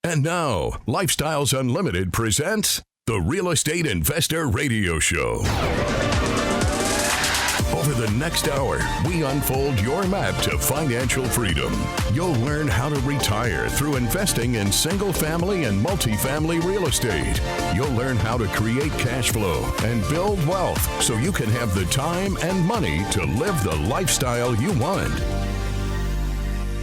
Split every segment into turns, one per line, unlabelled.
And now, Lifestyles Unlimited presents the Real Estate Investor Radio Show. Over the next hour, we unfold your map to financial freedom. You'll learn how to retire through investing in single-family and multifamily real estate. You'll learn how to create cash flow and build wealth so you can have the time and money to live the lifestyle you want.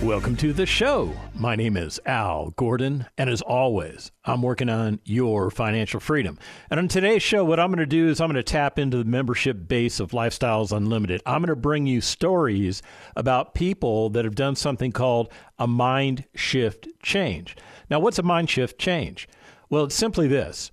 Welcome to the show. My name is Al Gordon, and as always, I'm working on your financial freedom. And on today's show, what I'm going to do is I'm going to tap into the membership base of Lifestyles Unlimited. I'm going to bring you stories about people that have done something called a mind shift change. Now, what's a mind shift change? Well, it's simply this.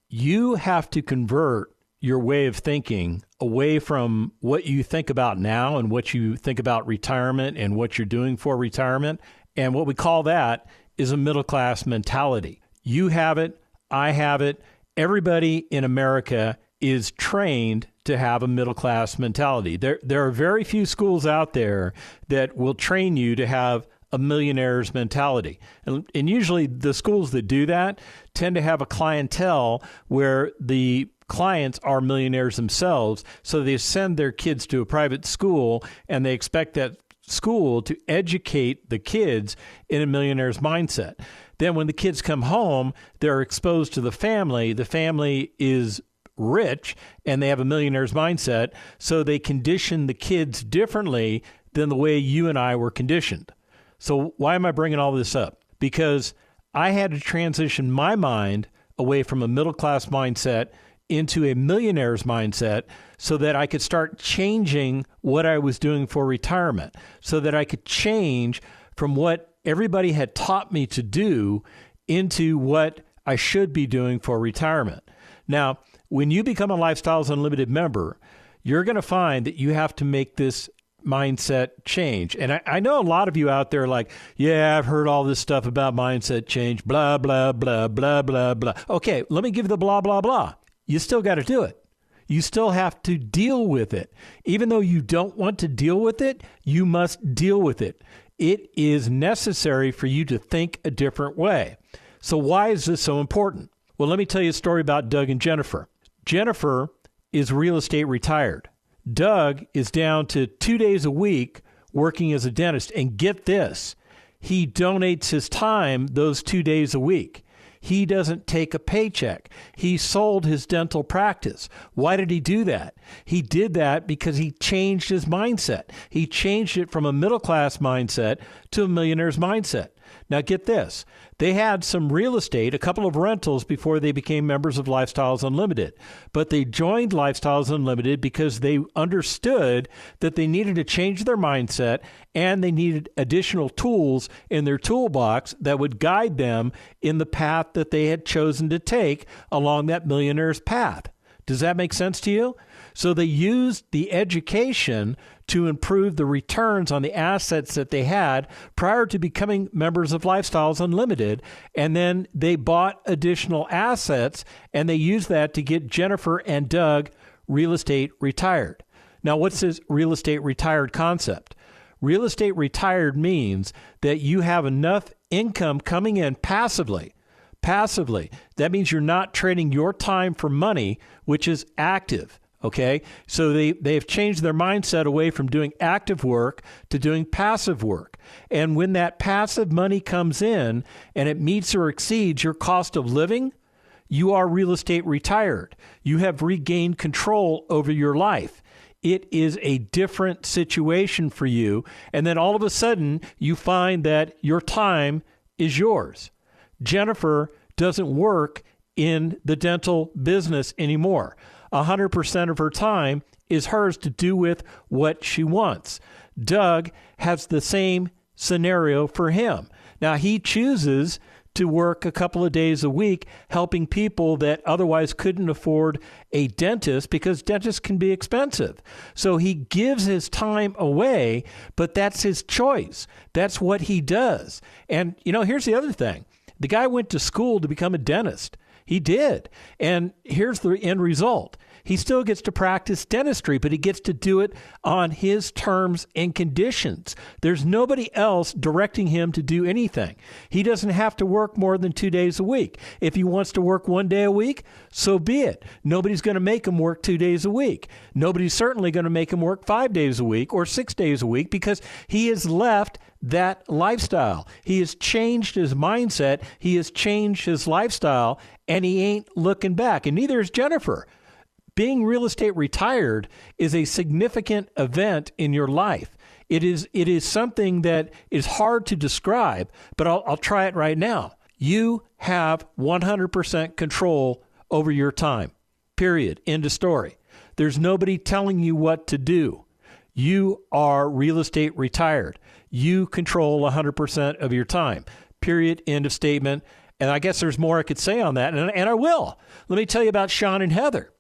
You have to convert your way of thinking away from what you think about now and what you think about retirement and what you're doing for retirement. And what we call that is a middle class mentality. You have it. I have it. Everybody in America is trained to have a middle class mentality. There are very few schools out there that will train you to have a millionaire's mentality. And usually the schools that do that tend to have a clientele where the clients are millionaires themselves, so they send their kids to a private school and they expect that school to educate the kids in a millionaire's mindset. Then when the kids come home, they're exposed to the family. The family is rich and they have a millionaire's mindset, so they condition the kids differently than the way you and I were conditioned. So why am I bringing all this up? Because I had to transition my mind away from a middle-class mindset into a millionaire's mindset so that I could start changing what I was doing for retirement, so that I could change from what everybody had taught me to do into what I should be doing for retirement. Now, when you become a Lifestyles Unlimited member, you're going to find that you have to make this mindset change. And I know a lot of you out there are like, yeah, I've heard all this stuff about mindset change, blah, blah, blah, blah, blah, blah. Okay, let me give you the blah, blah, blah. You still got to do it. You still have to deal with it. Even though you don't want to deal with it, you must deal with it. It is necessary for you to think a different way. So why is this so important? Well, let me tell you a story about Doug and Jennifer. Jennifer is real estate retired. Doug is down to 2 days a week working as a dentist. And get this, he donates his time those 2 days a week. He doesn't take a paycheck. He sold his dental practice. Why did he do that? He did that because he changed his mindset. He changed it from a middle-class mindset to a millionaire's mindset. Now get this. They had some real estate, a couple of rentals before they became members of Lifestyles Unlimited. But they joined Lifestyles Unlimited because they understood that they needed to change their mindset and they needed additional tools in their toolbox that would guide them in the path that they had chosen to take along that millionaire's path. Does that make sense to you? So they used the education to improve the returns on the assets that they had prior to becoming members of Lifestyles Unlimited. And then they bought additional assets and they used that to get Jennifer and Doug real estate retired. Now, what's this real estate retired concept? Real estate retired means that you have enough income coming in passively. That means you're not trading your time for money, which is active. Okay, so they've changed their mindset away from doing active work to doing passive work. And when that passive money comes in and it meets or exceeds your cost of living, you are real estate retired. You have regained control over your life. It is a different situation for you. And then all of a sudden, you find that your time is yours. Jennifer doesn't work in the dental business anymore. 100% of her time is hers to do with what she wants. Doug has the same scenario for him. Now, he chooses to work a couple of days a week helping people that otherwise couldn't afford a dentist because dentists can be expensive. So he gives his time away, but that's his choice. That's what he does. And, here's the other thing. The guy went to school to become a dentist. He did. And here's the end result. He still gets to practice dentistry, but he gets to do it on his terms and conditions. There's nobody else directing him to do anything. He doesn't have to work more than 2 days a week. If he wants to work 1 day a week, so be it. Nobody's going to make him work 2 days a week. Nobody's certainly going to make him work 5 days a week or 6 days a week because he has left that lifestyle. He has changed his mindset. He has changed his lifestyle, and he ain't looking back. And neither is Jennifer. Being real estate retired is a significant event in your life. It is something that is hard to describe, but I'll try it right now. You have 100% control over your time. Period. End of story. There's nobody telling you what to do. You are real estate retired. You control 100% of your time. Period. End of statement. And I guess there's more I could say on that, and I will. Let me tell you about Sean and Heather.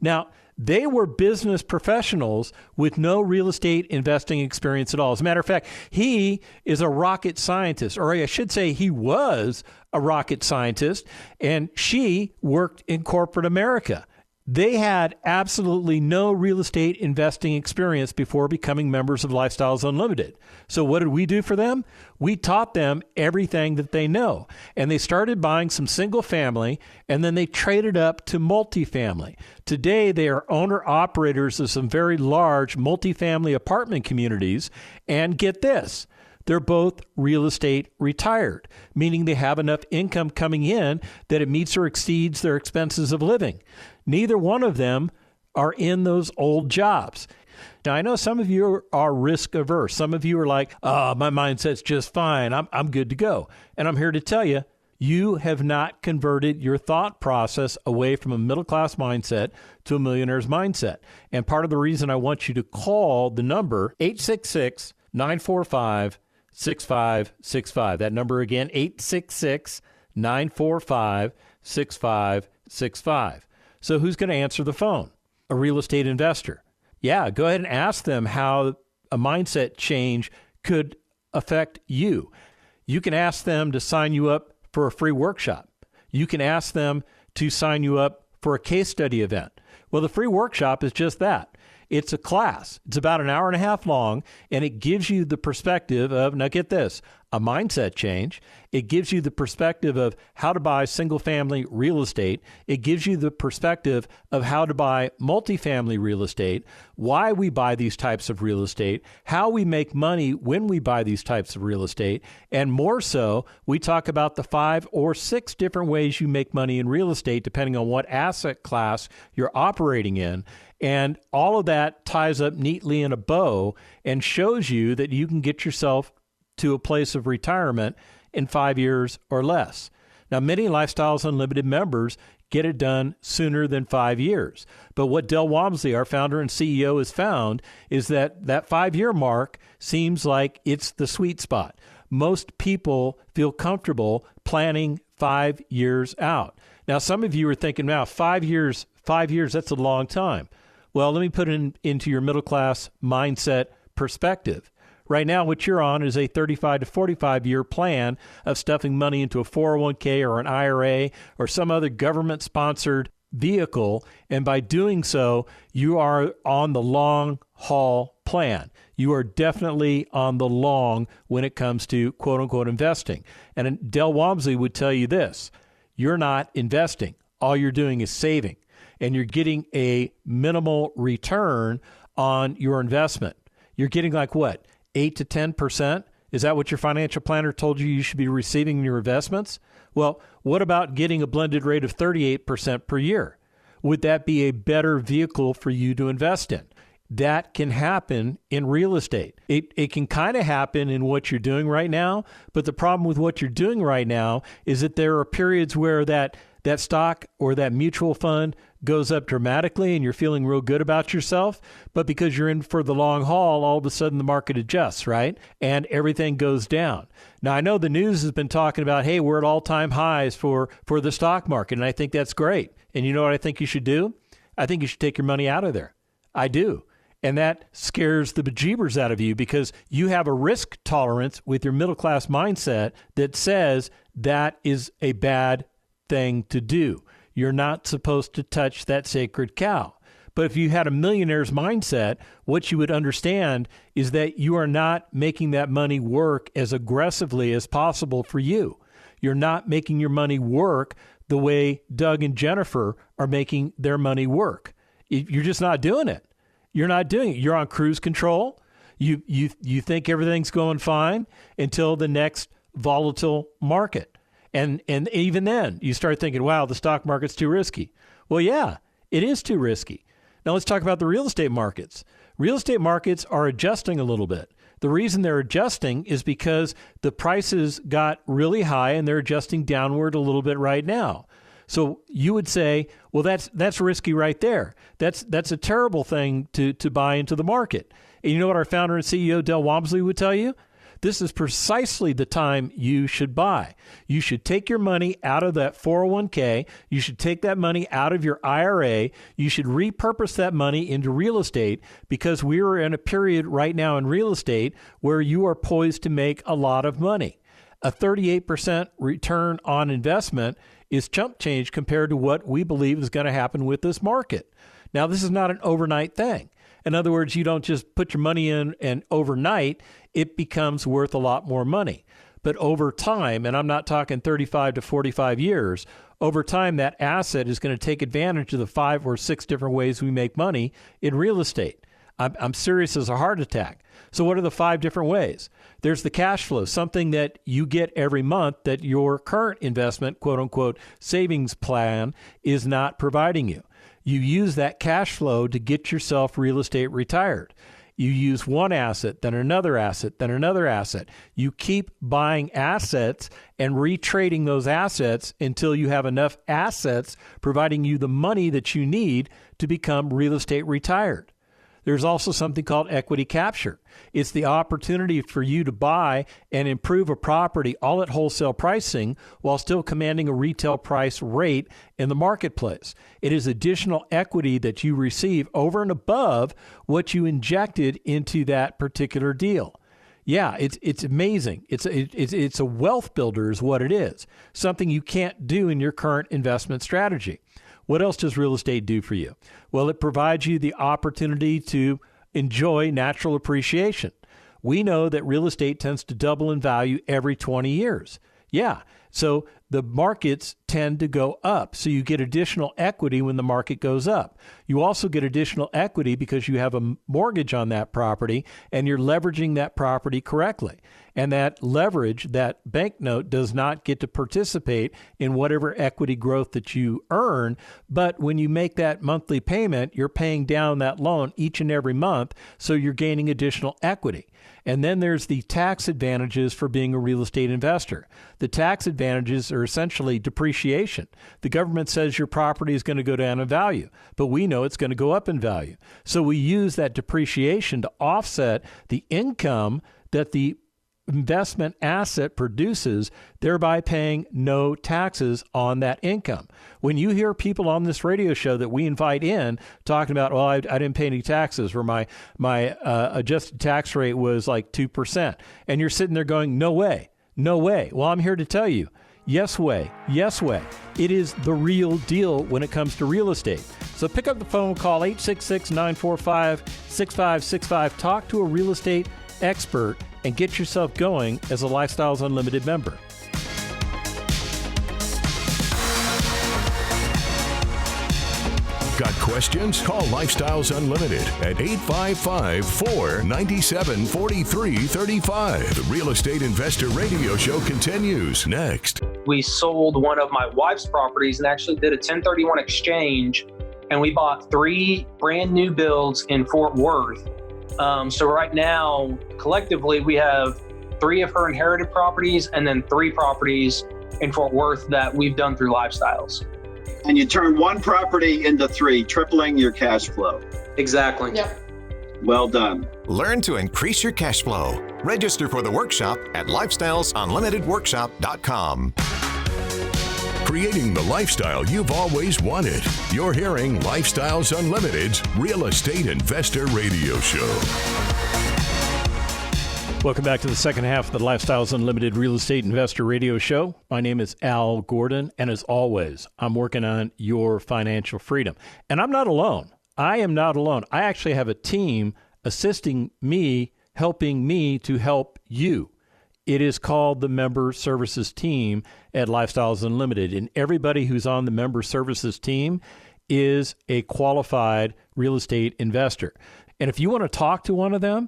Now, they were business professionals with no real estate investing experience at all. As a matter of fact, he is a rocket scientist, or I should say he was a rocket scientist, and she worked in corporate America. They had absolutely no real estate investing experience before becoming members of Lifestyles Unlimited. So what did we do for them? We taught them everything that they know. And they started buying some single family, and then they traded up to multifamily. Today, they are owner-operators of some very large multifamily apartment communities. And get this, they're both real estate retired, meaning they have enough income coming in that it meets or exceeds their expenses of living. Neither one of them are in those old jobs. Now, I know some of you are risk averse. Some of you are like, my mindset's just fine. I'm good to go. And I'm here to tell you, you have not converted your thought process away from a middle-class mindset to a millionaire's mindset. And part of the reason I want you to call the number 866-945-6565. That number again, 866-945-6565. So who's going to answer the phone? A real estate investor. Yeah, go ahead and ask them how a mindset change could affect you. You can ask them to sign you up for a free workshop. You can ask them to sign you up for a case study event. Well, the free workshop is just that. It's a class. It's about an hour and a half long, and it gives you the perspective of, now get this, a mindset change. It gives you the perspective of how to buy single-family real estate. It gives you the perspective of how to buy multifamily real estate, why we buy these types of real estate, how we make money when we buy these types of real estate, and more so, we talk about the 5 or 6 different ways you make money in real estate depending on what asset class you're operating in. And all of that ties up neatly in a bow and shows you that you can get yourself to a place of retirement in 5 years or less. Now, many Lifestyles Unlimited members get it done sooner than 5 years. But what Del Walmsley, our founder and CEO, has found is that 5-year mark seems like it's the sweet spot. Most people feel comfortable planning 5 years out. Now, some of you are thinking, now, 5 years, that's a long time. Well, let me put it into your middle-class mindset perspective. Right now, what you're on is a 35 to 45-year plan of stuffing money into a 401k or an IRA or some other government-sponsored vehicle. And by doing so, you are on the long-haul plan. You are definitely on the long when it comes to quote-unquote investing. And Del Walmsley would tell you this, you're not investing. All you're doing is saving. And you're getting a minimal return on your investment. You're getting like what, 8 to 10%? Is that what your financial planner told you should be receiving in your investments? Well, what about getting a blended rate of 38% per year? Would that be a better vehicle for you to invest in? That can happen in real estate. It can kind of happen in what you're doing right now, but the problem with what you're doing right now is that there are periods where that stock or that mutual fund goes up dramatically and you're feeling real good about yourself, but because you're in for the long haul, all of a sudden the market adjusts, right? And everything goes down. Now, I know the news has been talking about, hey, we're at all-time highs for the stock market, and I think that's great. And you know what I think you should do? I think you should take your money out of there. I do. And that scares the bejeebers out of you because you have a risk tolerance with your middle-class mindset that says that is a bad thing to do. You're not supposed to touch that sacred cow. But if you had a millionaire's mindset, what you would understand is that you are not making that money work as aggressively as possible for you. You're not making your money work the way Doug and Jennifer are making their money work. You're just not doing it. You're not doing it. You're on cruise control. You think everything's going fine until the next volatile market. And even then, you start thinking, wow, the stock market's too risky. Well, yeah, it is too risky. Now let's talk about the real estate markets. Real estate markets are adjusting a little bit. The reason they're adjusting is because the prices got really high and they're adjusting downward a little bit right now. So you would say, well, that's risky right there. That's a terrible thing to buy into the market. And you know what our founder and CEO, Del Walmsley, would tell you? This is precisely the time you should buy. You should take your money out of that 401k. You should take that money out of your IRA. You should repurpose that money into real estate, because we are in a period right now in real estate where you are poised to make a lot of money. A 38% return on investment is chump change compared to what we believe is going to happen with this market. Now, this is not an overnight thing. In other words, you don't just put your money in and overnight it becomes worth a lot more money. But over time, and I'm not talking 35 to 45 years, over time that asset is going to take advantage of the 5 or 6 different ways we make money in real estate. I'm serious as a heart attack. So what are the 5 different ways? There's the cash flow, something that you get every month that your current investment, quote unquote, savings plan is not providing you. You use that cash flow to get yourself real estate retired. You use one asset, then another asset, then another asset. You keep buying assets and retrading those assets until you have enough assets providing you the money that you need to become real estate retired. There's also something called equity capture. It's the opportunity for you to buy and improve a property all at wholesale pricing while still commanding a retail price rate in the marketplace. It is additional equity that you receive over and above what you injected into that particular deal. Yeah, it's amazing. It's a wealth builder is what it is, something you can't do in your current investment strategy. What else does real estate do for you? Well, it provides you the opportunity to enjoy natural appreciation. We know that real estate tends to double in value every 20 years. Yeah, so the markets tend to go up. So you get additional equity when the market goes up. You also get additional equity because you have a mortgage on that property and you're leveraging that property correctly. And that leverage, that bank note, does not get to participate in whatever equity growth that you earn. But when you make that monthly payment, you're paying down that loan each and every month. So you're gaining additional equity. And then there's the tax advantages for being a real estate investor. The tax advantages are essentially depreciation. The government says your property is going to go down in value, but we know it's going to go up in value. So we use that depreciation to offset the income that the investment asset produces, thereby paying no taxes on that income. When you hear people on this radio show that we invite in talking about, well, I didn't pay any taxes, or my adjusted tax rate was like 2%, and you're sitting there going, no way, no way. Well, I'm here to tell you, yes way, yes way. It is the real deal when it comes to real estate. So pick up the phone, call 866-945-6565, talk to a real estate expert, and get yourself going as a Lifestyles Unlimited member.
Got questions? Call Lifestyles Unlimited at 855-497-4335. The Real Estate Investor Radio Show continues next.
We sold one of my wife's properties and actually did a 1031 exchange, and we bought 3 brand new builds in Fort Worth. So right now, collectively, we have 3 of her inherited properties and then 3 properties in Fort Worth that we've done through Lifestyles.
And you turn 1 property into 3, tripling your cash flow.
Exactly.
Yep.
Well done.
Learn to increase your cash flow. Register for the workshop at lifestylesunlimitedworkshop.com.
Creating the lifestyle you've always wanted. You're hearing Lifestyles Unlimited's Real Estate Investor Radio Show.
Welcome back to the second half of the Lifestyles Unlimited Real Estate Investor Radio Show. My name is Al Gordon, and as always, I'm working on your financial freedom. And I'm not alone. I am not alone. I actually have a team assisting me, helping me to help you. It is called the Member Services Team at Lifestyles Unlimited. And everybody who's on the Member Services Team is a qualified real estate investor. And if you want to talk to one of them,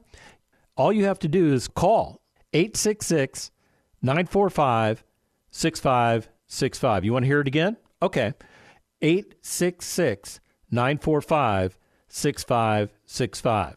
all you have to do is call 866-945-6565. You want to hear it again? Okay. 866-945-6565.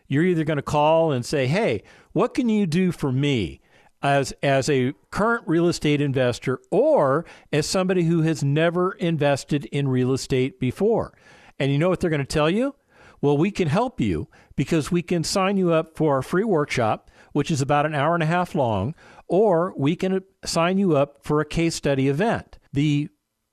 You're either going to call and say, hey, what can you do for me as a current real estate investor or as somebody who has never invested in real estate before? And you know what they're going to tell you? Well, we can help you because we can sign you up for our free workshop, which is about an hour and a half long, or we can sign you up for a case study event. The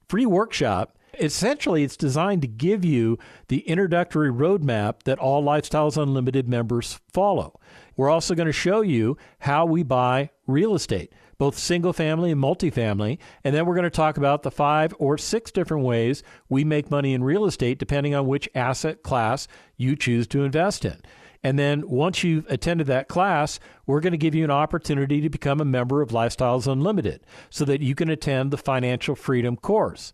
free workshop, essentially, it's designed to give you the introductory roadmap that all Lifestyles Unlimited members follow. We're also going to show you how we buy real estate, both single family and multifamily. And then we're going to talk about the 5 or 6 different ways we make money in real estate, depending on which asset class you choose to invest in. And then once you've attended that class, we're going to give you an opportunity to become a member of Lifestyles Unlimited so that you can attend the Financial Freedom course.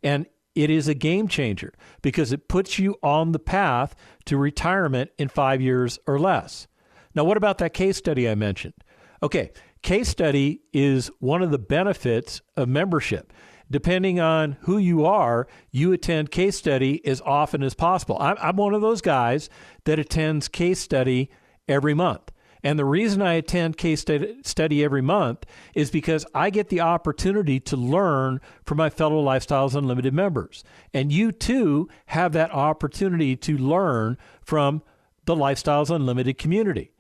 And it is a game changer because it puts you on the path to retirement in 5 years or less. Now, what about that case study I mentioned? Okay, case study is one of the benefits of membership. Depending on who you are, you attend case study as often as possible. I'm one of those guys that attends case study every month. And the reason I attend case study every month is because I get the opportunity to learn from my fellow Lifestyles Unlimited members. And you too have that opportunity to learn from the Lifestyles Unlimited community.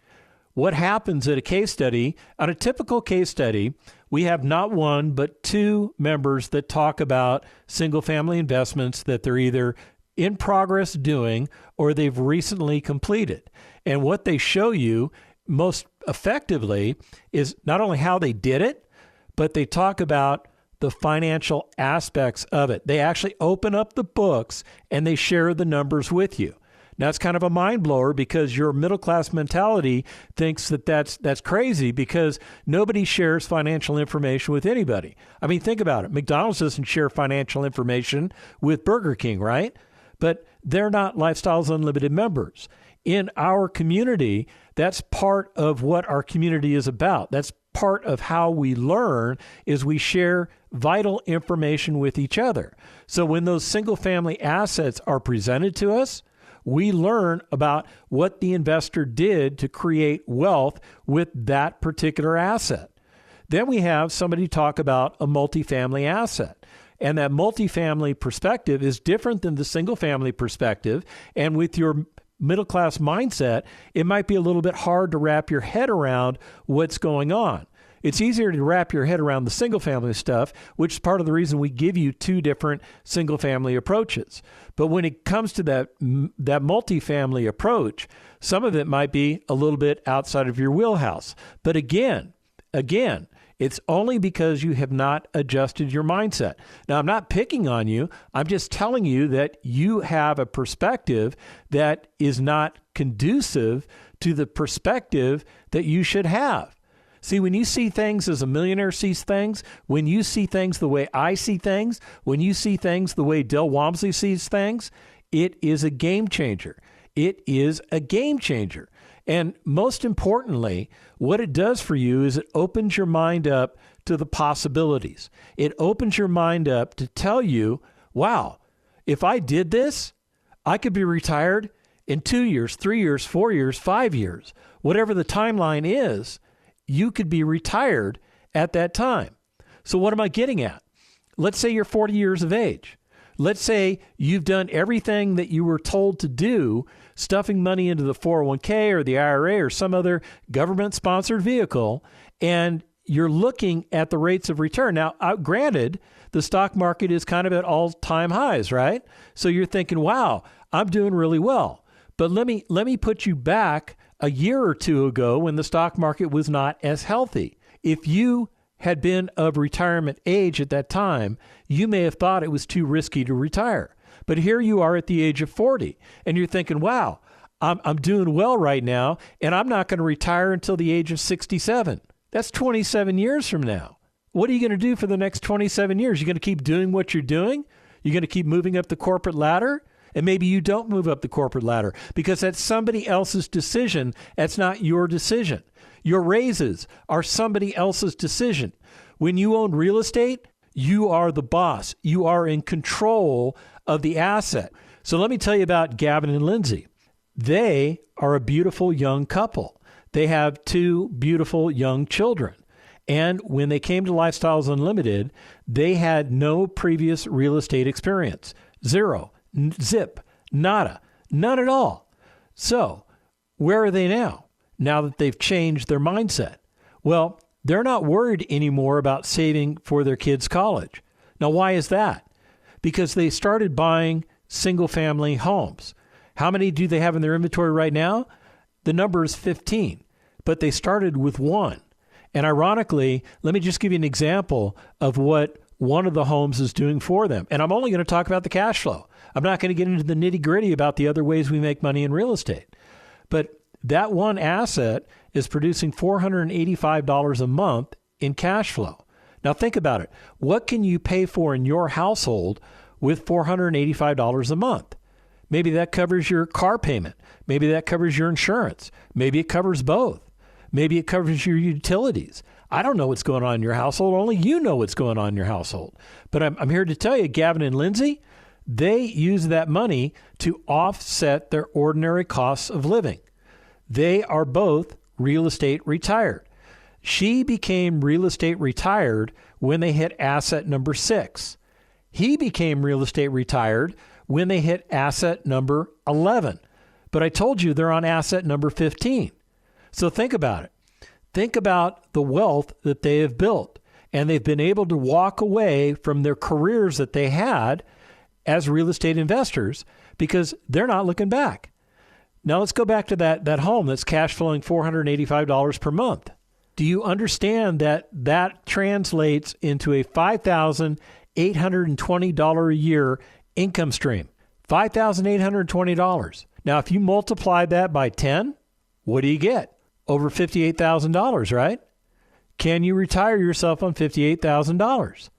What happens at a case study? On a typical case study, we have not one, but 2 members that talk about single family investments that they're either in progress doing or they've recently completed. And what they show you most effectively is not only how they did it, but they talk about the financial aspects of it. They actually open up the books and they share the numbers with you. Now, it's kind of a mind blower because your middle class mentality thinks that that's crazy because nobody shares financial information with anybody. I mean, think about it. McDonald's doesn't share financial information with Burger King, right? But they're not Lifestyles Unlimited members. In our community, that's part of what our community is about. That's part of how we learn is we share vital information with each other. So when those single family assets are presented to us, we learn about what the investor did to create wealth with that particular asset. Then we have somebody talk about a multifamily asset. And that multifamily perspective is different than the single family perspective. And with your middle class mindset, it might be a little bit hard to wrap your head around what's going on. It's easier to wrap your head around the single family stuff, which is part of the reason we give you 2 different single family approaches. But when it comes to that multifamily approach, some of it might be a little bit outside of your wheelhouse. But again, it's only because you have not adjusted your mindset. Now, I'm not picking on you. I'm just telling you that you have a perspective that is not conducive to the perspective that you should have. See, when you see things as a millionaire sees things, when you see things the way I see things, when you see things the way Del Walmsley sees things, it is a game changer. It is a game changer. And most importantly, what it does for you is it opens your mind up to the possibilities. It opens your mind up to tell you, wow, if I did this, I could be retired in 2 years, 3 years, 4 years, 5 years, whatever the timeline is. You could be retired at that time. So what am I getting at? Let's say you're 40 years of age. Let's say you've done everything that you were told to do, stuffing money into the 401k or the IRA or some other government-sponsored vehicle, and you're looking at the rates of return. Now, granted, the stock market is kind of at all-time highs, right? So you're thinking, wow, I'm doing really well. But let me put you back a year or 2 ago when the stock market was not as healthy. If you had been of retirement age at that time, you may have thought it was too risky to retire. But here you are at the age of 40, and you're thinking, wow, I'm doing well right now, and I'm not going to retire until the age of 67. That's 27 years from now. What are you going to do for the next 27 years? You're going to keep doing what you're doing? You're going to keep moving up the corporate ladder? And maybe you don't move up the corporate ladder because that's somebody else's decision. That's not your decision. Your raises are somebody else's decision. When you own real estate, you are the boss. You are in control of the asset. So let me tell you about Gavin and Lindsay. They are a beautiful young couple. They have 2 beautiful young children. And when they came to Lifestyles Unlimited, they had no previous real estate experience. Zero, zip, nada, none at all. So where are they now that they've changed their mindset? Well, they're not worried anymore about saving for their kids' college. Now, why is that? Because they started buying single-family homes. How many do they have in their inventory right now? The number is 15, but they started with 1. And ironically, let me just give you an example of what one of the homes is doing for them. And I'm only going to talk about the cash flow. I'm not going to get into the nitty-gritty about the other ways we make money in real estate. But that one asset is producing $485 a month in cash flow. Now think about it. What can you pay for in your household with $485 a month? Maybe that covers your car payment. Maybe that covers your insurance. Maybe it covers both. Maybe it covers your utilities. I don't know what's going on in your household. Only you know what's going on in your household. But I'm here to tell you, Gavin and Lindsay, they use that money to offset their ordinary costs of living. They are both real estate retired. She became real estate retired when they hit asset number 6. He became real estate retired when they hit asset number 11. But I told you they're on asset number 15. So think about it. Think about the wealth that they have built. And they've been able to walk away from their careers that they had as real estate investors because they're not looking back. Now let's go back to that home that's cash flowing $485 per month. Do you understand that translates into a $5,820 a year income stream? $5,820. Now, if you multiply that by 10, what do you get? Over $58,000, right? Can you retire yourself on $58,000?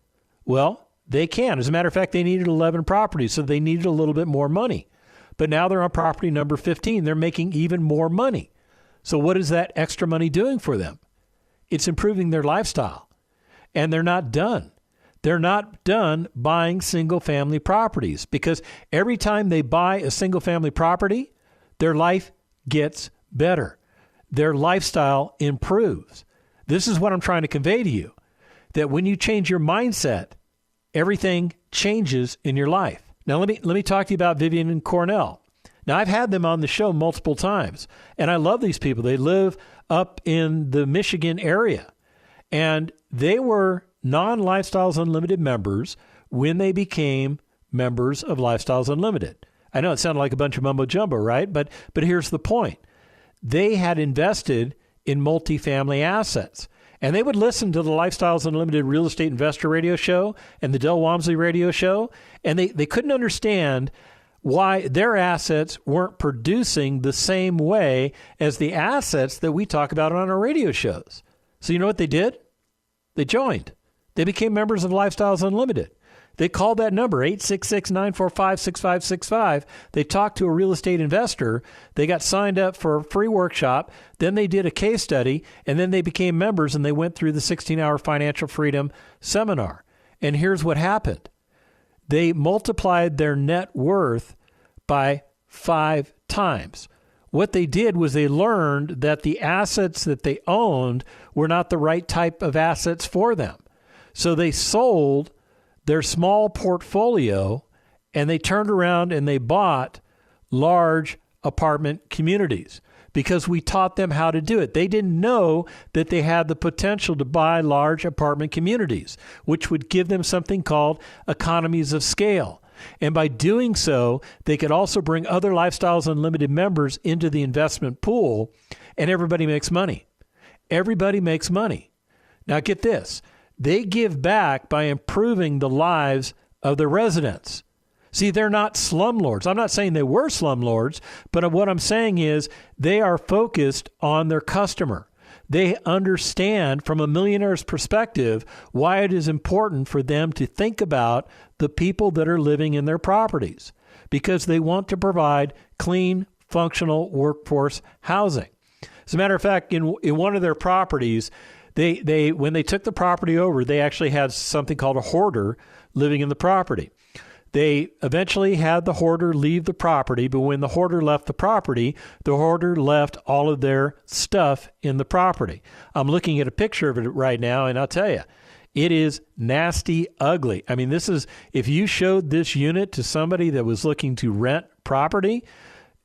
Well, they can. As a matter of fact, they needed 11 properties, so they needed a little bit more money. But now they're on property number 15. They're making even more money. So what is that extra money doing for them? It's improving their lifestyle. And they're not done. They're not done buying single-family properties because every time they buy a single-family property, their life gets better. Their lifestyle improves. This is what I'm trying to convey to you, that when you change your mindset, everything changes in your life. Now, let me talk to you about Vivian and Cornell. Now, I've had them on the show multiple times, and I love these people. They live up in the Michigan area, and they were non-Lifestyles Unlimited members when they became members of Lifestyles Unlimited. I know it sounded like a bunch of mumbo jumbo, right? But here's the point. They had invested in multifamily assets, and they would listen to the Lifestyles Unlimited Real Estate Investor Radio Show and the Del Walmsley Radio Show, and they couldn't understand why their assets weren't producing the same way as the assets that we talk about on our radio shows. So you know what they did? They joined. They became members of Lifestyles Unlimited. They called that number, 866-945-6565. They talked to a real estate investor. They got signed up for a free workshop. Then they did a case study, and then they became members, and they went through the 16-hour Financial Freedom Seminar. And here's what happened. They multiplied their net worth by 5 times. What they did was they learned that the assets that they owned were not the right type of assets for them. So they sold their small portfolio, and they turned around and they bought large apartment communities because we taught them how to do it. They didn't know that they had the potential to buy large apartment communities, which would give them something called economies of scale. And by doing so, they could also bring other Lifestyles Unlimited members into the investment pool, and everybody makes money. Everybody makes money. Now get this. They give back by improving the lives of the residents. See, they're not slumlords. I'm not saying they were slumlords, but what I'm saying is they are focused on their customer. They understand from a millionaire's perspective why it is important for them to think about the people that are living in their properties, because they want to provide clean, functional workforce housing. As a matter of fact, in one of their properties, they when they took the property over, they actually had something called a hoarder living in the property. They eventually had the hoarder leave the property, but when the hoarder left the property, the hoarder left all of their stuff in the property. I'm looking at a picture of it right now, and I'll tell you, it is nasty, ugly. I mean, this is, if you showed this unit to somebody that was looking to rent property,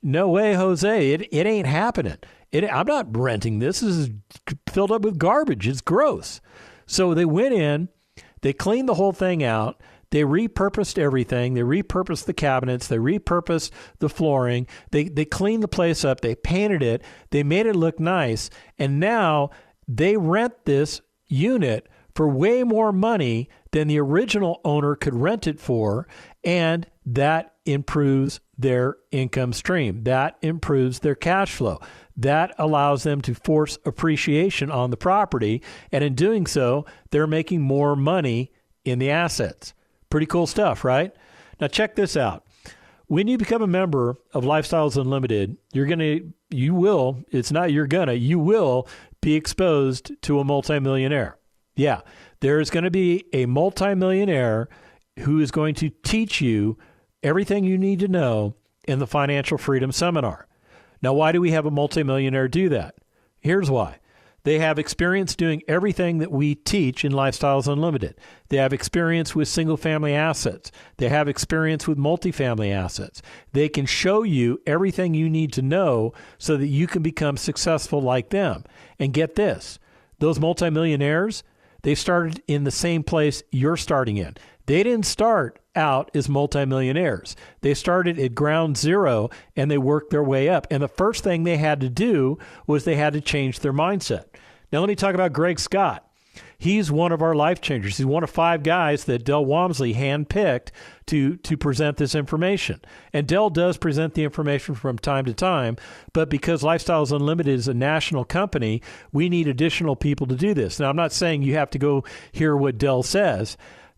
no way, Jose, it ain't happening. I'm not renting this. This is filled up with garbage. It's gross. So they went in, they cleaned the whole thing out. They repurposed everything. They repurposed the cabinets. They repurposed the flooring. They cleaned the place up. They painted it. They made it look nice. And now they rent this unit for way more money than the original owner could rent it for. And that improves their income stream. That improves their cash flow. That allows them to force appreciation on the property. And in doing so, they're making more money in the assets. Pretty cool stuff, right? Now check this out. When you become a member of Lifestyles Unlimited, you will be exposed to a multimillionaire. Yeah, there's going to be a multimillionaire who is going to teach you everything you need to know in the Financial Freedom Seminar. Now, why do we have a multimillionaire do that? Here's why. They have experience doing everything that we teach in Lifestyles Unlimited. They have experience with single-family assets. They have experience with multifamily assets. They can show you everything you need to know so that you can become successful like them. And get this, those multimillionaires, they started in the same place you're starting in. They didn't start out as multimillionaires. They started at ground zero and they worked their way up. And the first thing they had to do was they had to change their mindset. Now, let me talk about Greg Scott. He's one of our life changers. He's one of 5 guys that Del Walmsley handpicked to present this information. And Del does present the information from time to time, but because Lifestyles Unlimited is a national company, we need additional people to do this. Now, I'm not saying you have to go hear what Del says,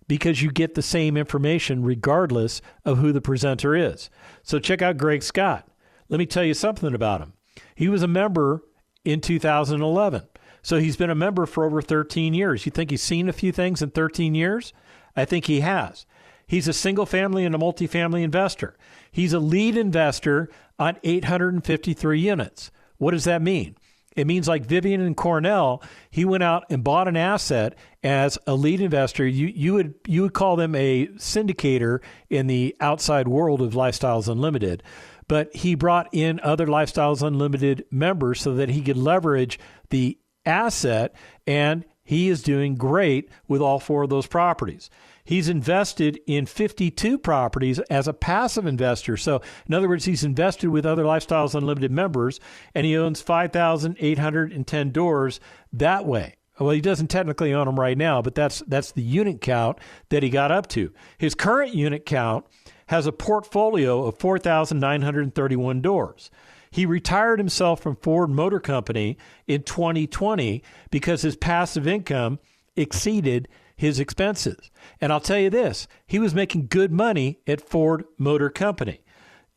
because you get the same information regardless of who the presenter is. So check out Greg Scott. Let me tell you something about him. He was a member in 2011. So he's been a member for over 13 years. You think he's seen a few things in 13 years? I think he has. He's a single family and a multifamily investor. He's a lead investor on 853 units. What does that mean? It means like Vivian and Cornell, he went out and bought an asset as a lead investor. You would call them a syndicator in the outside world of Lifestyles Unlimited. But he brought in other Lifestyles Unlimited members so that he could leverage the asset, and he is doing great with all 4 of those properties. He's invested in 52 properties as a passive investor. So, in other words, he's invested with other Lifestyles Unlimited members, and he owns 5,810 doors that way. Well, he doesn't technically own them right now, but that's the unit count that he got up to. His current unit count has a portfolio of 4,931 doors. He retired himself from Ford Motor Company in 2020 because his passive income exceeded his expenses. And I'll tell you this, he was making good money at Ford Motor Company.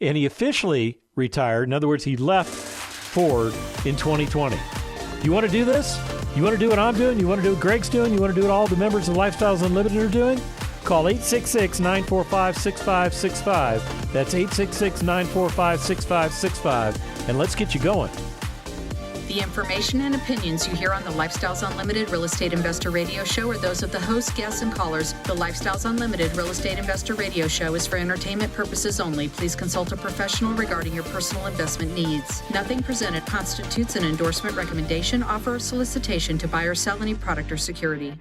And he officially retired. In other words, he left Ford in 2020. You want to do this? You want to do what I'm doing? You want to do what Greg's doing? You want to do what all the members of Lifestyles Unlimited are doing? Call 866-945-6565. That's 866-945-6565. And let's get you going.
The information and opinions you hear on the Lifestyles Unlimited Real Estate Investor Radio Show are those of the hosts, guests, and callers. The Lifestyles Unlimited Real Estate Investor Radio Show is for entertainment purposes only. Please consult a professional regarding your personal investment needs. Nothing presented constitutes an endorsement, recommendation, offer, or solicitation to buy or sell any product or security.